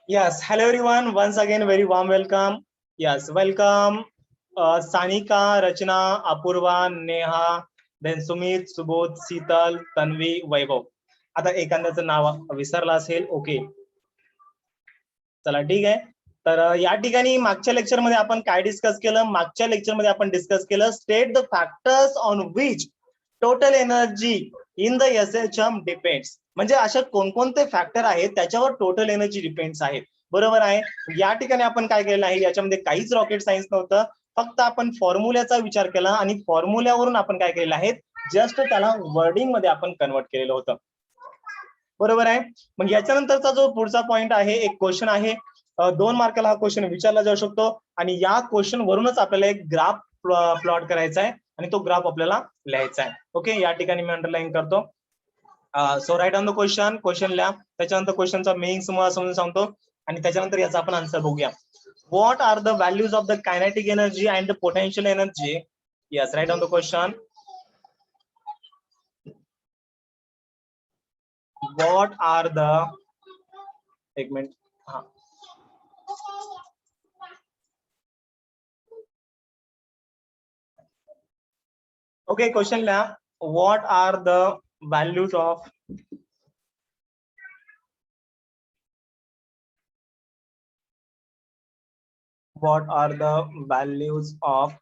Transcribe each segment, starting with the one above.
Yes, hello everyone. Once again, very warm welcome. Yes, welcome Sanika, Rachna, Apurva, Neha, then Sumit, Subodh, Sital, Tanvi, वैभव. आता एखाद्याचं नाव विसरलं असेल. Okay, चला ठीक आहे. तर या ठिकाणी मागच्या लेक्चरमध्ये आपण काय डिस्कस केलं? मागच्या लेक्चरमध्ये आपण डिस्कस केलं state the factors on which total energy in the SHM depends. म्हणजे अशा कोणकोणते फॅक्टर आहेत त्याच्यावर टोटल एनर्जी डिपेंड्स आहेत. बरोबर आहे. या ठिकाणी आपण काय केलं आहे, याच्यामध्ये काहीच रॉकेट सायन्स नव्हतं, फक्त आपण फॉर्म्युल्याचा विचार केला आणि फॉर्म्युल्यावरून आपण काय केलेलं आहे, जस्ट त्याला वर्डिंग मध्ये आपण कन्वर्ट केलेलं होतं. बरोबर आहे. मग याच्यानंतरचा जो पुढचा पॉइंट आहे, एक क्वेश्चन आहे, 2 मार्काला हा क्वेश्चन विचारला जाऊ शकतो आणि या क्वेश्चन वरूनच आपल्याला एक ग्राफ प्लॉट करायचा आहे आणि तो ग्राफ आपल्याला लिहायचा आहे. ओके, या ठिकाणी मी अंडरलाईन करतो. So write on the question लिहा, त्याच्यानंतर क्वेश्चनचा मेनिंग समजून सांगतो आणि त्याच्यानंतर याचा आपण आन्सर बघूया. What are the values of the kinetic energy and the potential energy? Yes, write on the question. What are the, एक मिनिट, हा, ओके, क्वेश्चन लिहा. What are the values of what are the values of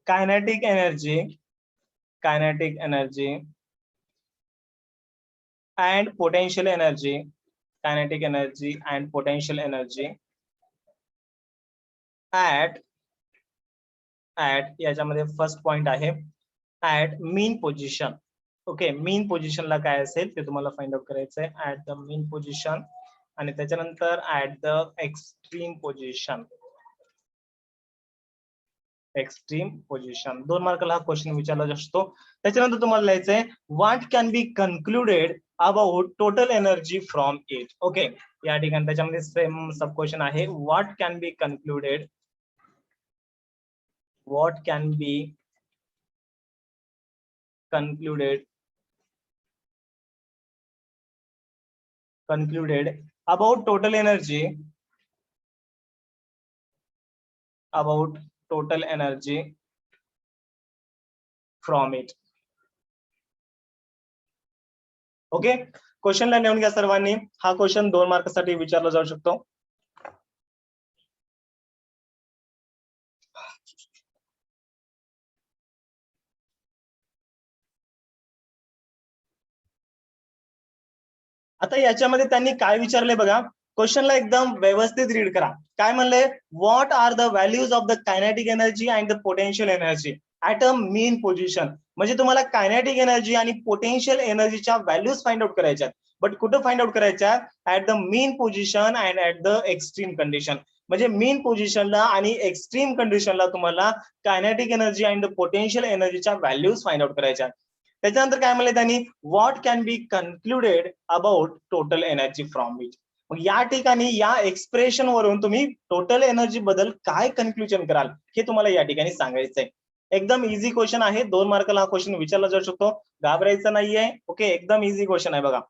kinetic energy and potential energy, kinetic energy and potential energy at याच्यामध्ये first point आहे at mean position. Okay, mean position ला काय असेल ते तुम्हाला find out करायचं आहे, at the mean position, आणि त्याच्यानंतर at the extreme position. Extreme position 2 मार्काला हा क्वेश्चन विचारला जाऊ शकतो. त्याच्यानंतर तुम्हाला लिहायचंय what can be concluded about total energy from it. Okay, या ठिकाणी त्याच्यामध्ये सेम सब क्वेश्चन आहे. What can be concluded, what can be concluded about total energy, about total energy from it. Okay, क्वेश्चनला लिहून घ्या सर्वांनी. हा क्वेश्चन 2 मार्कसाठी विचारला जाऊ शकतो. आता याच्यामध्ये त्यांनी काय विचारले बघा, क्वेश्चनला एकदम व्यवस्थित रीड करा. काय म्हणले? What are the values of the kinetic energy and the potential energy at a mean position. म्हणजे तुम्हाला कायनेटिक एनर्जी आणि पोटेन्शियल एनर्जीच्या व्हॅल्यूज फाइंड आउट करायच्या, बट कुठं फाइंड आउट करायच्या? At the mean position and at the extreme condition. म्हणजे mean पोझिशनला आणि एक्स्ट्रीम कंडिशनला तुम्हाला kinetic energy and the potential एनर्जीच्या व्हॅल्यूज फाइंड आउट करायच्या. त्याच्यानंतर काय म्हणले त्यांनी? What can be concluded about total energy from it. मग या ठिकाणी या एक्सप्रेशन वरून तुम्ही टोटल एनर्जी बद्दल काय कन्क्लुजन कराल हे तुम्हाला या ठिकाणी सांगायचंय. एकदम इझी क्वेश्चन आहे. 2 मार्काला हा क्वेश्चन विचारला जाऊ शकतो, घाबरायचं नाहीये. ओके, एकदम इझी क्वेश्चन आहे बघा.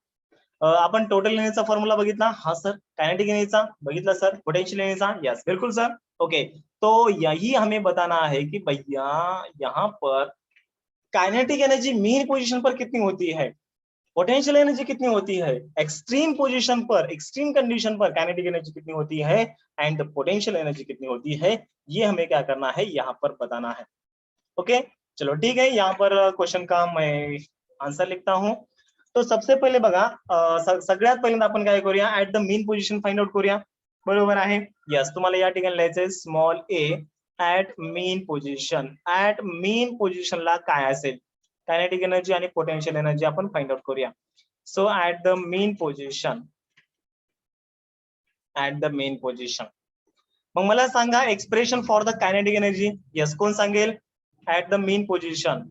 आपण टोटल एनर्जीचा फॉर्म्युला बघितला? हा सर. काइनेटिक एनर्जीचा बघितला सर? पोटेंशियल एनर्जीचा? यस, बिल्कुल सर. ओके, तो यही हमें बताना है कि भैया यहाँ पर काइनेटिक एनर्जी मीन पोजीशन पर कितनी होती है, पोटेंशियल एनर्जी कितनी होती है, एक्सट्रीम पोजीशन पर, एक्सट्रीम कंडीशन पर काइनेटिक एनर्जी कितनी होती है एंड पोटेंशियल एनर्जी कितनी होती है, ये हमें क्या करना है, यहाँ पर बताना है. ओके, चलो ठीक है. यहाँ पर क्वेश्चन का मैं आंसर लिखता हूँ. तो सबसे पहिले बघा, सगळ्यात पहिल्यांदा आपण काय करूया, at the mean position find out करूया. बरोबर आहे. यस, तुम्हाला या ठिकाणी लिहायचंय small a at mean position. At mean पोझिशनला काय असेल, कायनेटिक एनर्जी आणि पोटेन्शियल एनर्जी आपण फाइंड आउट करूया. So at the mean position, at the mean position. मग मला सांगा expression for the kinetic energy. Yes, कोण सांगेल? At the mean position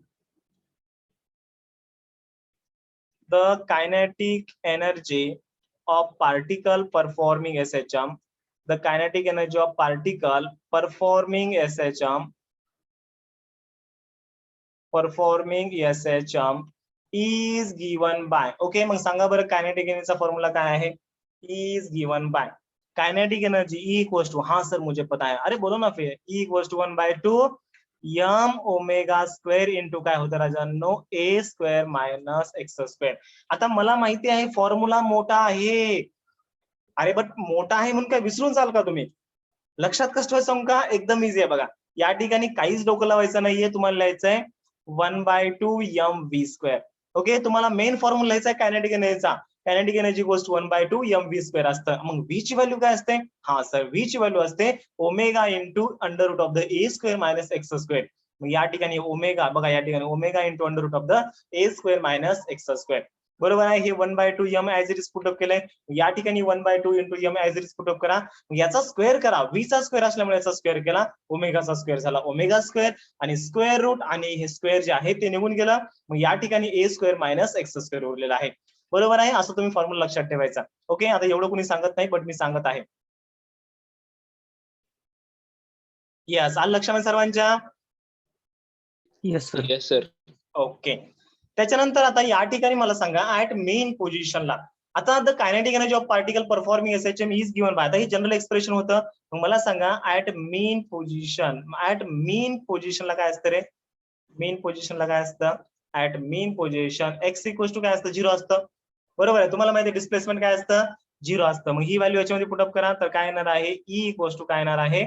the kinetic energy of particle performing SHM, the kinetic energy of particle performing SHM is given by. Okay, मग सांगा बरं kinetic एनर्जीचा formula काय आहे? is given by. Kinetic energy E equal to, हाँ sir मुझे पता है, अरे बोलो ना फिर, E equal to 1/2 m omega square into काय होतं राजांनो, a square minus x square. आता मला माहिती आहे फॉर्म्युला मोठा आहे, अरे बट मोठा आहे म्हणून काय विसरून जाल का तुम्ही? लक्षात कसं ठेवायचं का? एकदम इझी आहे बघा. या ठिकाणी काहीच डोकं लावायचं नाहीये, तुम्हाला लिहायचंय 1/2 एम व्ही स्क्वेअर. ओके, तुम्हाला मेन फॉर्म्युला लिहायचा आहे कायनेटिक एनर्जीचा. Kinetic energy goes to 1/2 m v square असतं. मग व्ही ची व्हॅल्यू काय असते? हा सर, व्ही ची व्हॅल्यू असते omega into under root of the a square minus x square. मग या ठिकाणी ओमेगा बघा, या ठिकाणी omega into under root of the a square minus x square. बरोबर आहे. हे 1/2 M as it is put up केलंय. या ठिकाणी 1/2 into m as it is put up करा. याचा स्क्वेअर करा, व्ही चा स्क्वेअर असल्यामुळे याचा स्क्वेअर केला, ओमेगाचा स्क्वेअर झाला ओमेगा स्क्वेअर, आणि स्क्वेअर रूट आणि हे स्क्वेअर जे आहे ते निघून गेलं. मग या ठिकाणी ए स्क्वेअर मायनस एक्स स्क्वेअर उरलेला आहे. बरोबर आहे. असं तुम्ही फॉर्म्युला लक्षात ठेवायचा. ओके, आता एवढं कोणी सांगत नाही बट मी सांगत आहे. यस, आलं लक्षात सर्वांच्या? Yes sir. Yes sir. Okay, त्याच्यानंतर आता या ठिकाणी मला सांगा ऍट मेन पोझिशनला, आता the kinetic energy of particle performing SHM is given by, आता हे जनरल एक्सप्रेशन होतं. मग मला सांगा at mean position, at mean पोझिशनला काय असतं रे? मेन पोझिशनला काय असतं? At mean position x equal to काय असतं? 0 असतं. बरोबर आहे. तुम्हाला माहिती आहे डिस्प्लेसमेंट काय असतं? 0 असतं. मग ही व्हॅल्यू याच्यामध्ये पुटअप करा, तर काय येणार आहे? ई इक्वल टू काय येणार आहे?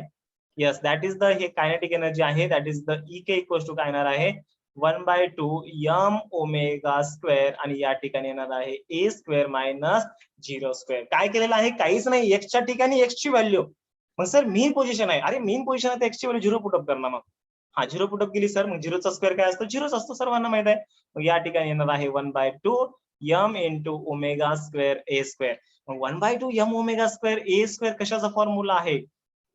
येस, दॅट इज द हे कायनेटिक एनर्जी आहे, that is the E K equal to काय येणार आहे? 1/2 एम ओमेगा स्क्वेअर, आणि या ठिकाणी येणार आहे ए स्क्वेअर मायनस 0 स्क्वेअर. काय केलेलं आहे? काहीच नाही, एक्सच्या ठिकाणी एक्स ची व्हॅल्यू. मग सर मेन पोझिशन आहे, अरे मेन पोझिशन आहे तर एक्स ची व्हॅल्यू 0 पुटअप करणार. मग हा 0 पुटअप केली सर, मग 0 चा स्क्वेअर काय असतो? 0 असतो, सर्वांना माहित आहे. मग या ठिकाणी येणार आहे 1/2 m into omega square a square. मग 1/2 m omega square a square कशाचा फॉर्म्युला आहे?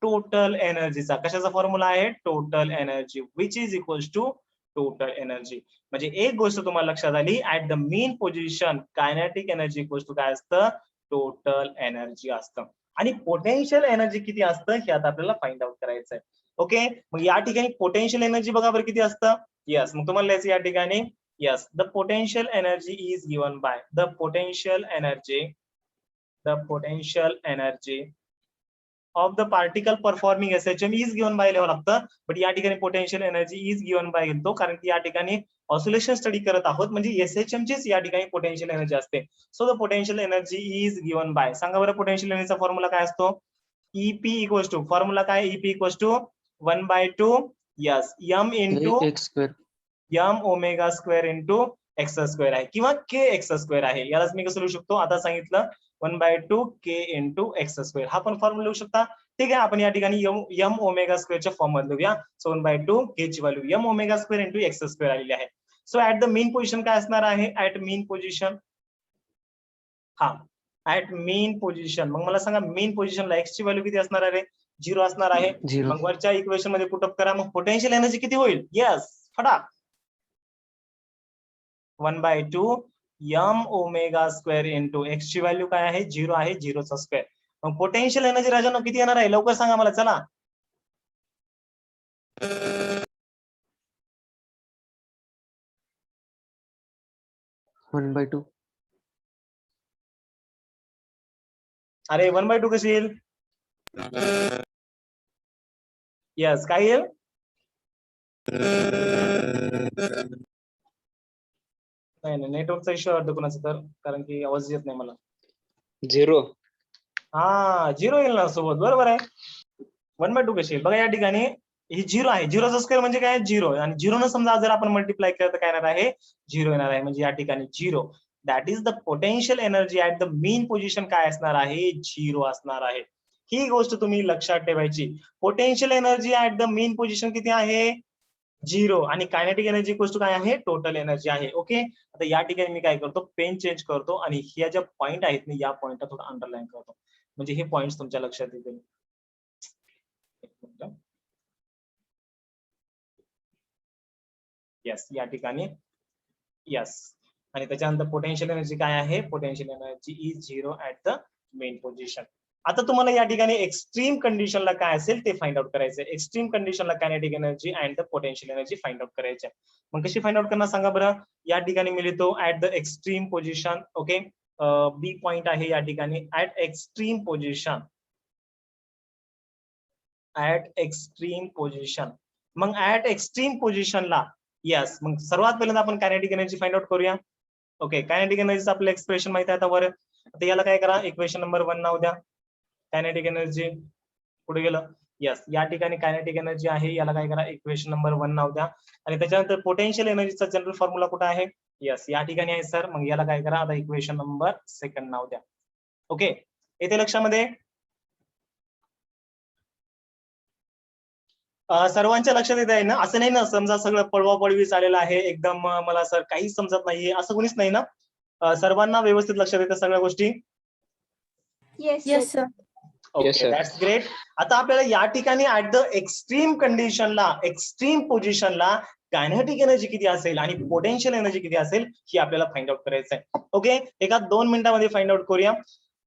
टोटल एनर्जीचा. कशाचा फॉर्म्युला आहे? Total energy, which is equal to total energy. म्हणजे एक गोष्ट तुम्हाला लक्षात आली, at the mean position kinetic energy equal to काय असतं? टोटल एनर्जी असतं. आणि पोटेन्शियल एनर्जी किती असतं हे आता आपल्याला फाइंड आउट करायचं आहे. ओके, मग या ठिकाणी पोटेन्शियल एनर्जी बघा बरं किती असतं. यस, मग तुम्हाला लिहायचं या ठिकाणी, yes, the potential energy is given by the potential energy of the particle performing SHM is given bye लिहावं लागतं. बट या ठिकाणी potential energy is given bye घेतो, कारण की या ठिकाणी ऑसिलेशन स्टडी करत आहोत, म्हणजे एसएचएम चीच या ठिकाणी पोटेन्शियल एनर्जी असते. So the potential energy is given by, सांगा बरं पोटेन्शियल एनर्जीचा फॉर्म्युला काय असतो? ईपी इक्वल टू, फॉर्म्युला काय? EP equal to 1/2 yes m into x square, m omega square into x square आहे, किंवा के एक्स स्क्वेअर आहे. यालाच मी कसं लिहू शकतो? आता सांगितलं 1/2 के इंटू एक्स स्क्वेअर, हा पण फॉर्म्युला लिहू शकता. ठीक आहे, आपण या ठिकाणी एम ओमेगा स्क्वेअरच्या फॉर्म मध्ये लिहूया. सो 1/2 के ची value m omega square into x square आलेली आहे. So at the mean position काय असणार आहे? ऍट मेन पोझिशन, हा ऍट मेन पोझिशन, मग मला सांगा मेन पोझिशनला एक्स ची व्हॅल्यू किती असणार आहे? 0 असणार आहे. 0. मग वरच्या इक्वेशन मध्ये पुटअप करा, मग पोटेन्शियल एनर्जी किती होईल? यस, फटाक 1/2 m omega square into x ची व्हॅल्यू काय आहे? 0 आहे, 0 चा स्क्वेअर. मग पोटेन्शियल एनर्जी राजांनो किती येणार आहे? लवकर सांगा मला, चला. One by two. अरे 1/2 कशी येईल? यस, काय येईल? नाही नाही, नेटवर्कचा इश्यू वाटतो कुणाचा तर, कारण की आवाज येत नाही मला. 0. हा 0 येईल ना सोबत, बरोबर आहे. 1/2 कशी येईल? बघा या ठिकाणी ही 0 आहे, 0चा स्क्वेअर म्हणजे काय? 0, आणि 0 न समजा जर आपण मल्टिप्लाय केलं तर काय येणार आहे? 0 येणार आहे. म्हणजे या ठिकाणी 0, that is the potential energy at the mean position काय असणार आहे? 0 असणार आहे. ही गोष्ट तुम्ही लक्षात ठेवायची. Potential energy at the mean position किती आहे? 0, आणि कायनेटिक एनर्जी इक्वल टू काय आहे? टोटल एनर्जी आहे. ओके, आता या ठिकाणी मी काय करतो? पेन चेंज करतो, आणि ह्या ज्या पॉईंट आहेत ना, या पॉईंटला थोडं अंडरलाईन करतो, म्हणजे हे पॉईंट तुमच्या लक्षात येतील. यस, या ठिकाणी यस, आणि त्याच्यानंतर पोटेन्शियल एनर्जी काय आहे? Potential energy is 0 at the mean position. आता तुम्हाला या ठिकाणी एक्स्ट्रीम कंडिशनला काय असेल ते फाइंड आउट करायचं. एक्स्ट्रीम कंडिशनला kinetic energy and the potential energy find out करायचे. मग कशी फाइंड आउट करणार सांगा बरं? या ठिकाणी मी लिहितो at the extreme position. Okay, B point आहे या ठिकाणी, at extreme position. At extreme position. मग ऍट एक्स्ट्रीम पोझिशनला यस, मग सर्वात पहिल्यांदा आपण कायनेटिक एनर्जी फाइंड आउट करूया. ओके, कायनेटिक एनर्जीचं आपलं एक्सप्रेशन माहिती आहे आता वर. आता याला काय करा, इक्वेशन नंबर 1 नाव द्या. कायनेटिक एनर्जी कुठे गेलं, यस या ठिकाणी कायनेटिक एनर्जी आहे, याला काय करा इक्वेशन नंबर 1 नाव द्या. आणि त्याच्यानंतर पोटेन्शियल एनर्जीचा जनरल फॉर्म्युला कुठे आहे, यस या ठिकाणी आहे सर. मग याला काय करा, आता इक्वेशन नंबर 2 नाव द्या. ओके, येते लक्षामध्ये सर्वांच्या लक्षात येत आहे ना, असं नाही ना समजा सगळं पळवापळवी चाललेलं आहे एकदम मला सर काहीच समजत नाहीये असं कोणीच नाही ना, सर्वांना व्यवस्थित लक्षात येतं सगळ्या गोष्टी. Yes sir. Okay, that's great. आता आपल्याला या ठिकाणी ऍट द एक्स्ट्रीम कंडिशनला, एक्स्ट्रीम पोझिशनला कायनेटिक एनर्जी किती असेल आणि पोटेन्शियल एनर्जी किती असेल ही आपल्याला फाइंड आउट करायचं आहे. ओके, एका 2 मिनिटांमध्ये फाइंड आउट करूया.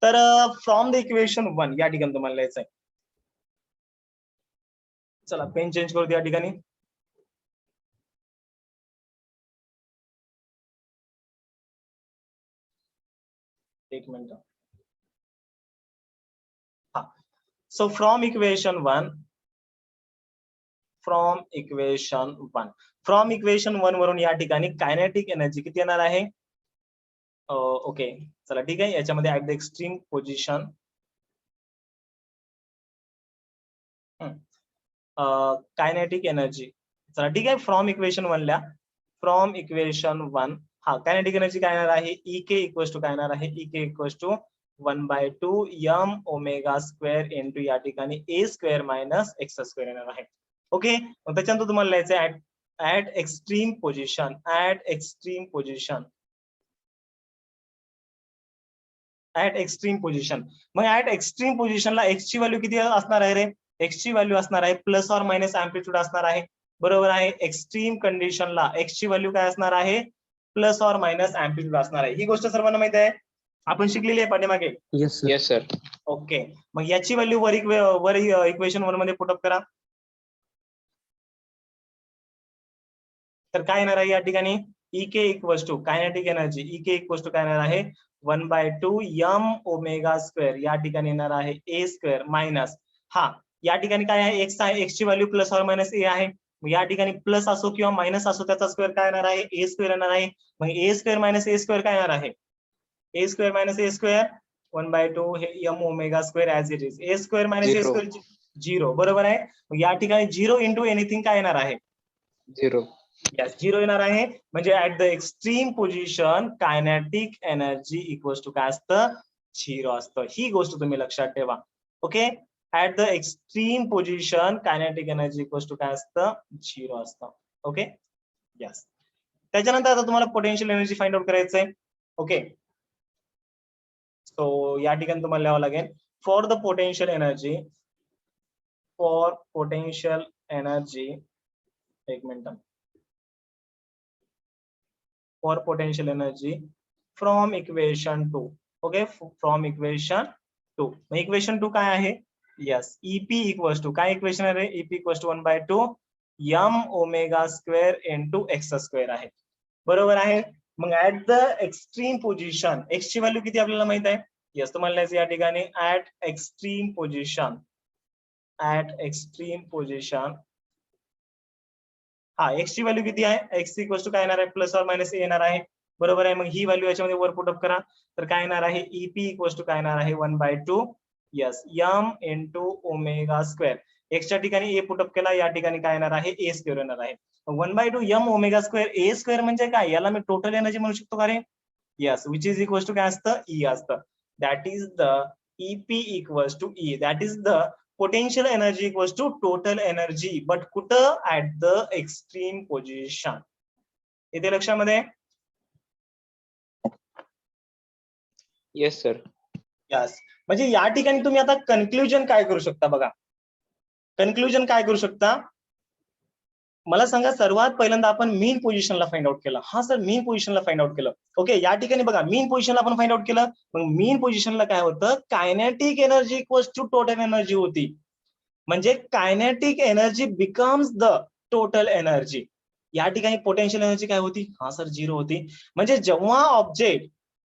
तर फ्रॉम द इक्वेशन 1 या ठिकाणी तुम्हाला लिहायचं आहे. चला पेन चेंज करू या ठिकाणी. एक मिनिट. हा, सो फ्रॉम इक्वेशन 1 वरून या ठिकाणी कायनेटिक एनर्जी किती येणार आहे. ओके चला ठीक आहे, याच्यामध्ये at the extreme position kinetic energy, चला ठीक आहे, फ्रॉम इक्वेशन 1 ला, फ्रॉम इक्वेशन 1 हा कायनेटिक एनर्जी काय येणार आहे, EK इक्वल्स टू काय येणार आहे, EK equals to 1/2 m omega square into या ठिकाणी a square minus x square येणार आहे. ओके, मग त्याच्यानंतर तुम्हाला लिहायचं at extreme position, at extreme position, at extreme position. मग ऍट एक्स्ट्रीम पोझिशनला x ची व्हॅल्यू किती असणार आहे रे, x ची व्हॅल्यू असणार आहे प्लस ऑर मायनस अँप्लिट्यूड असणार आहे, बरोबर आहे. एक्स्ट्रीम कंडिशनला x ची व्हॅल्यू काय असणार आहे, प्लस ऑर मायनस अँप्लिट्यूड असणार आहे. ही गोष्ट सर्वांना माहिती आहे, आपण शिकलेली आहे पाठीमागे. Yes sir. ओके, मग याची व्हॅल्यू वर इक्वेशन 1 मध्ये पुटअप करा. तर काय येणार आहे या ठिकाणी, EK equals to kinetic energy, EK equals to काय येणार आहे 1/2 m ओमेगा स्क्वेअर या ठिकाणी येणार आहे a स्क्वेअर मायनस, हा या ठिकाणी काय आहे x आहे, x ची value plus or minus a आहे. या ठिकाणी प्लस असो किंवा मायनस असो त्याचा स्क्वेअर काय येणार आहे, a स्क्वेअर येणार आहे. मग a square minus a square काय येणार आहे, a square minus a square 1/2 हे m omega square as it is, a square minus a square 0, बरोबर आहे. मग या ठिकाणी 0 इंटू एनिथिंग काय येणार आहे, 0. यस 0 येणार आहे. म्हणजे at the extreme position kinetic energy equals to काय असतं, 0 असतं. ही गोष्ट तुम्ही लक्षात ठेवा. Okay, at the extreme position kinetic energy equals to काय असतं, 0 असतं. Okay yes. त्याच्यानंतर आता तुम्हाला पोटेन्शियल एनर्जी फाइंड आउट करायचंय. ओके, सो या ठिकाणी तुम्हाला लिहावं लागेल for the potential energy, for potential energy, एक मिनिट, for potential energy from equation 2. okay, from equation 2. मग इक्वेशन 2 काय आहे, यस EP इक्वल्स टू काय इक्वेशन आहे, EP equals to 1/2 m omega square into x square आहे, बरोबर आहे. मग at the extreme position x ची व्हॅल्यू किती आपल्याला माहित आहे, यस तुम्हाला लिहायचं या ठिकाणी at extreme position, at extreme position, हा x ची व्हॅल्यू किती आहे, x इक्वल्स टू काय येणार आहे प्लस ऑर मायनस a येणार आहे, बरोबर आहे. मग ही व्हॅल्यू याच्यामध्ये वर पुटअप करा. तर काय येणार आहे, EP इक्वल्स टू काय येणार आहे 1/2 yes m into omega square, x च्या ठिकाणी a पुटअप केला, या ठिकाणी काय येणार आहे a स्क्वेअर येणार आहे. 1/2 m omega square, a square म्हणजे काय, याला मी टोटल एनर्जी म्हणू शकतो का रे, yes which is equals to काय असतं, E असतं. That is the EP equals to E, that is the potential energy equals to total energy, but कुठं at the extreme position. इथे लक्षामध्ये, येस सर. यस. म्हणजे या ठिकाणी तुम्ही आता कन्क्लुजन काय करू शकता बघा, कन्क्लुजन काय करू शकता मला सांगा. सर्वात पहिल्यांदा आपण मेन पोझिशनला फाइंड आउट केलं, हा सर मेन पोझिशनला फाइंड आउट केलं. ओके, या ठिकाणी बघा मेन पोझिशनला आपण फाइंड आउट केलं. मग मेन पोझिशनला काय होतं, kinetic energy equals to total energy होती. म्हणजे kinetic energy becomes the total energy. या ठिकाणी पोटेन्शियल एनर्जी काय होती, हा सर 0 होती. म्हणजे जेव्हा ऑब्जेक्ट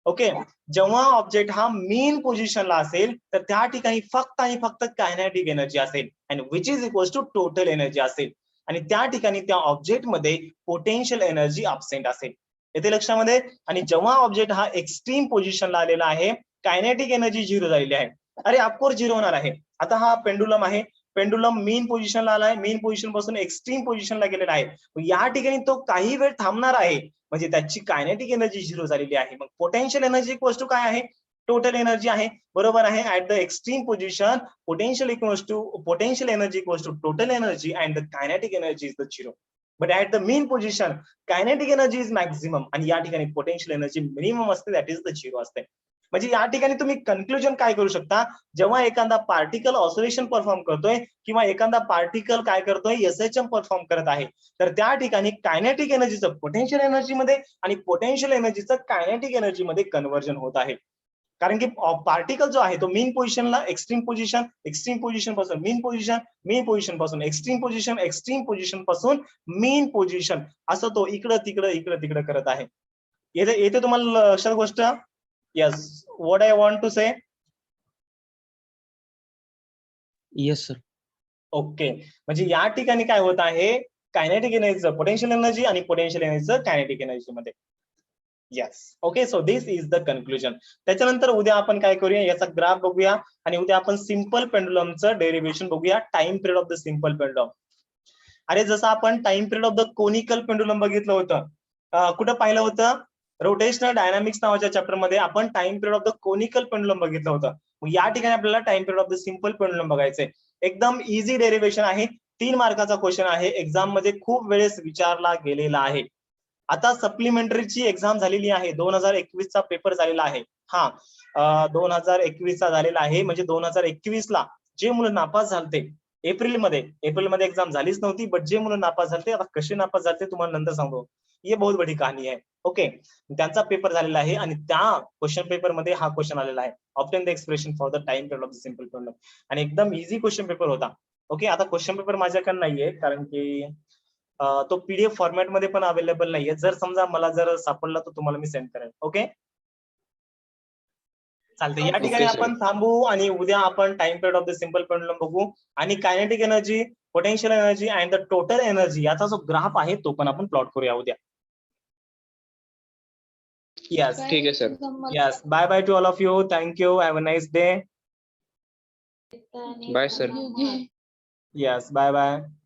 ओके, जेव्हा ऑब्जेक्ट हा मीन पोझिशनला असेल तर त्या ठिकाणी फक्त आणि फक्त कायनेटिक एनर्जी असेल आणि which is equal to total energy असेल आणि त्या ठिकाणी त्या ऑब्जेक्ट मध्ये पोटेन्शियल एनर्जी अब्सेंट असेल. येते लक्षामध्ये. आणि जेव्हा ऑब्जेक्ट हा एक्स्ट्रीम पोझिशनला आलेला आहे, कायनेटिक एनर्जी 0 झालेली आहे. अरे ऑफकोर्स 0 होणार आहे. आता हा पेंडुलम आहे, पेंडुलम मीन पोझिशनला आलाय, मीन पोझिशन पासून एक्स्ट्रीम पोझिशनला गेलेला आहे. या ठिकाणी तो काही वेळ थांबणार आहे, म्हणजे त्याची कायनेटिक एनर्जी 0 झालेली आहे. मग पोटेन्शियल एनर्जी इक्वल्स टू काय आहे? टोटल एनर्जी आहे. बरोबर आहे. At the extreme position potential energy equals to total energy and the kinetic energy is the 0. But at the mean position kinetic energy is maximum आणि या ठिकाणी potential energy minimum असते, that is the 0 असते. म्हणजे या ठिकाणी तुम्ही conclusion काय करू शकता? जेव्हा एखादा पार्टिकल ऑसिलेशन परफॉर्म करतोय किंवा एखादा पार्टिकल काय करतोय, एसएचएम परफॉर्म करत आहे, तर त्या ठिकाणी कायनेटिक एनर्जीचं पोटेन्शियल एनर्जी मध्ये आणि पोटेन्शियल एनर्जीचं कायनेटिक एनर्जी मध्ये कन्व्हर्जन होत आहे. कारण की पार्टिकल जो आहे तो मीन पोझिशनला एक्स्ट्रीम पोझिशन पासून मीन पोझिशन पासून एक्स्ट्रीम पोझिशन पासून मीन पोझिशन असं तो इकडं तिकडं करत आहे. येते तुम्हाला लक्षात गोष्ट? Yes, what I want to say. Yes, sir. Okay, म्हणजे या ठिकाणी काय होत आहे, कायनेटिक एनर्जीचं पोटेन्शियल एनर्जी आणि पोटेन्शियल एनर्जीचं कायनेटिक एनर्जी मध्ये. Yes, okay, so this is the conclusion. त्याच्यानंतर उद्या आपण काय करूया, याचा ग्राफ बघूया आणि उद्या आपण सिंपल पेंडुलमचं डेरिव्हेशन बघूया, time period of the simple pendulum. अरे जसं आपण time period of the conical pendulum बघितलं होतं, कुठं पाहिलं होतं? रोटेशनल डायनामिक्स नावाच्या चॅप्टर मध्ये आपण time period of the conical pendulum बघितलं होतं. मग या ठिकाणी आपल्याला time period of the simple pendulum बघायचंय. एकदम इझी डेरिव्हेशन आहे, 3 मार्काचा क्वेश्चन आहे, एक्झाम मध्ये खूप वेळेस विचारला गेलेला आहे. आता सप्लिमेंटरीची एक्झाम झालेली आहे, 2021 चा पेपर झालेला आहे. 2021 चा झालेला आहे, म्हणजे 2021 ला जे मुलं नापास झालते एप्रिलमध्ये एक्झाम झालीच नव्हती, बट जे मुलं नापास झालते, आता कसे नापास झालते तुम्हाला नंतर सांगतो, ये बहुत बडी कहाणी आहे. ओके, त्यांचा पेपर झालेला आहे आणि त्या क्वेश्चन पेपर मध्ये हा क्वेश्चन आलेला आहे, obtain the expression for the time period of the simple pendulum. आणि एकदम इझी क्वेश्चन पेपर होता. ओके, आता क्वेश्चन पेपर माझ्याकडे नाहीये कारण की तो पीडीएफ फॉर्मॅट मध्ये पण अवेलेबल नाहीये. जर समजा मला जर सापडला तर तुम्हाला मी सेंड करेन. ओके, चालतंय. या ठिकाणी Okay, sir. आपण थांबू आणि उद्या आपण time period of the simple pendulum बघू आणि kinetic energy, potential energy and the total energy याचा जो ग्राफ आहे तो पण आपण प्लॉट करूया उद्या. Yes, ठीक आहे sir. yes. Bye bye to all of you. Thank you. Have a nice day. Bye sir. Yes, bye bye.